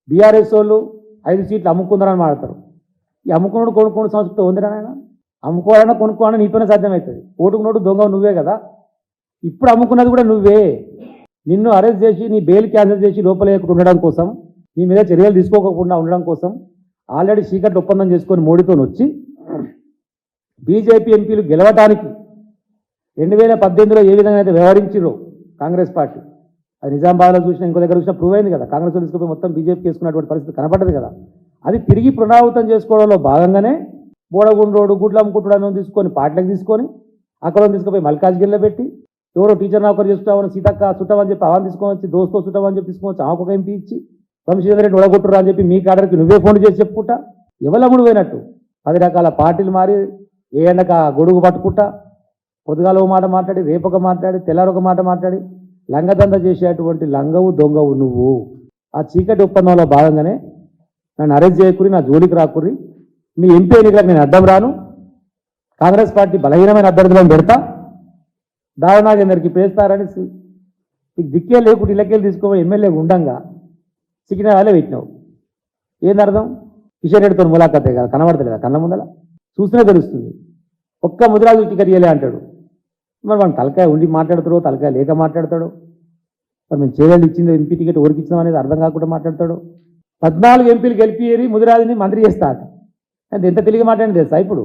BRS వాళ్ళు 5 సీట్లు అమ్ముకుందారని మాట్లాడతారు. ఈ అమ్ముకున్నాడు కొనుక్కోడు సంస్కృతి ఉందిరా ఆయన. అమ్ముకోవాలన్నా కొనుక్కోవాలన్నా నీతోనే సాధ్యమవుతుంది. ఓటుకు నోటు దొంగ నువ్వే కదా. ఇప్పుడు అమ్ముకున్నది కూడా నువ్వే. నిన్ను అరెస్ట్ చేసి నీ బెయిల్ క్యాన్సిల్ చేసి లోపలేయకుండా ఉండడం కోసం, నీ మీద చర్యలు తీసుకోకుండా ఉండడం కోసం ఆల్రెడీ చీకటి ఒప్పందం చేసుకొని మోడీతో వచ్చి బీజేపీ ఎంపీలు గెలవటానికి 2018లో ఏ విధంగా అయితే వ్యవహరించారో కాంగ్రెస్ పార్టీ, అది నిజామాబాద్లో చూసినా ఇంకో దగ్గర చూసినా ప్రూవ్ అయింది కదా. కాంగ్రెస్ తీసుకుపోయి మొత్తం బీజేపీకి వేసుకున్నటువంటి పరిస్థితి కనపడ్డది కదా. అది తిరిగి పునరావృతం చేసుకోవడంలో భాగంగానే బోడగుండ్రోడు గుడ్లు అమ్ముకుంటాడు అని తీసుకొని పాటలకు తీసుకొని అక్కడ తీసుకుపోయి మల్కాజ్గిరిలో పెట్టి ఎవరో టీచర్ నౌకరు చేసుకుంటామని సీతక్క చుట్టమని చెప్పి అవన్నీ తీసుకొని వచ్చి దోస్తో చుట్టమని చెప్పి తీసుకొని వచ్చి ఆమెకు ఒక ఎంపీ ఇచ్చి వంశీధర్ రెడ్డి ఒడగొట్టురా అని చెప్పి మీ కాడరికి నువ్వే ఫోన్ చేసి చెప్పుకుంటా ఎవలమ్ముడు పోయినట్టు 10 రకాల పార్టీలు మారి ఏ ఎండక గొడుగు పట్టుకుంటా పొద్దుగాల ఒక మాట మాట్లాడి రేపొక మాట్లాడి తెల్లారొక మాట మాట్లాడి లంగదంద చేసేటువంటి లంగవు దొంగవు నువ్వు. ఆ చీకటి ఒప్పందంలో భాగంగానే నన్ను అరెస్ట్ చేయకురి, నా జోలికి రాకురి, మీ ఎంపీ ఎన్నికలకు నేను అడ్డం రాను, కాంగ్రెస్ పార్టీ బలహీనమైన అభ్యర్థులను పెడతా, దారుణాగేందరికి పేస్తారని నీకు దిక్కే లేకుండా ఇళ్ళకెళ్ళి తీసుకోవాలి ఎమ్మెల్యే ఉండంగా సికినాలే పెట్టినావు. ఏందర్థం? కిషన్ రెడ్డితో ములాఖతే కదా, కనబడతలేదా కళ్ళ ముందల? చూసినా తెలుస్తుంది. ఒక్క ముదిరాజు టికెట్ ఇయ్యలే అంటాడు. మరి మనం తలకాయ ఉండి మాట్లాడతాడో తలకాయ లేక మాట్లాడతాడు. మరి మేము చేయాలి ఇచ్చింది ఎంపీ టికెట్ ఎవరికి ఇచ్చినాం అనేది అర్థం కాకుండా మాట్లాడతాడు. 14 ఎంపీలు గెలిపి ముదిరాజుని మంత్రి చేస్తాడు అంటే ఎంత తెలిగి మాట్లాడింది తెలుసా ఇప్పుడు?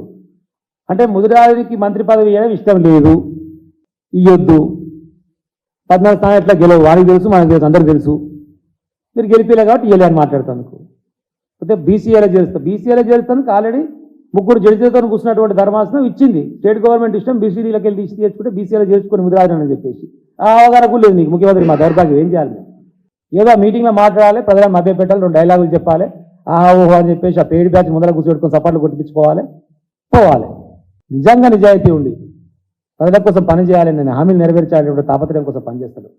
అంటే ముదిరాజునికి మంత్రి పదవి ఇవ్వడం ఇష్టం లేదు, ఇయ్యొద్దు, 14 స్థానం ఎట్లా గెలవు వారికి తెలుసు, మనకు తెలుసు, అందరికి తెలుసు, మీరు గెలిపేలే కాబట్టి ఇవ్వలే అని మాట్లాడుతాను. అయితే బీసీఏలో చేరుతానికి ఆల్రెడీ 3 జడ్జిలతో కూర్చున్నటువంటి ధర్మాసనం ఇచ్చింది. స్టేట్ గవర్నమెంట్ ఇష్టం బీసీడీలోకి వెళ్ళి తీసి తెచ్చుకుంటే బీసీఏలో చేర్చుకొని ముదిరాజని చెప్పేసి ఆ అవగాహన లేదు నీకు. ముఖ్యమంత్రి మా దౌర్భాగ్యం ఏం చేయాలి? ఏదో మీటింగ్లో మాట్లాడాలి, ప్రజలను మభ్య పెట్టాలి, 2 డైలాగులు చెప్పాలి, ఆహా ఓహో అని చెప్పేసి ఆ పేడి బ్యాచ్ ముందర కూర్చోబెట్టుకొని సపాట్లు కొట్టించుకోవాలి, పోవాలి. నిజంగా నిజాయితీ ఉండి ప్రజల కోసం పని చేయాలని నేను హామీలు నెరవేర్చాలనేటువంటి తాపత్రయం కోసం పనిచేస్తాడు.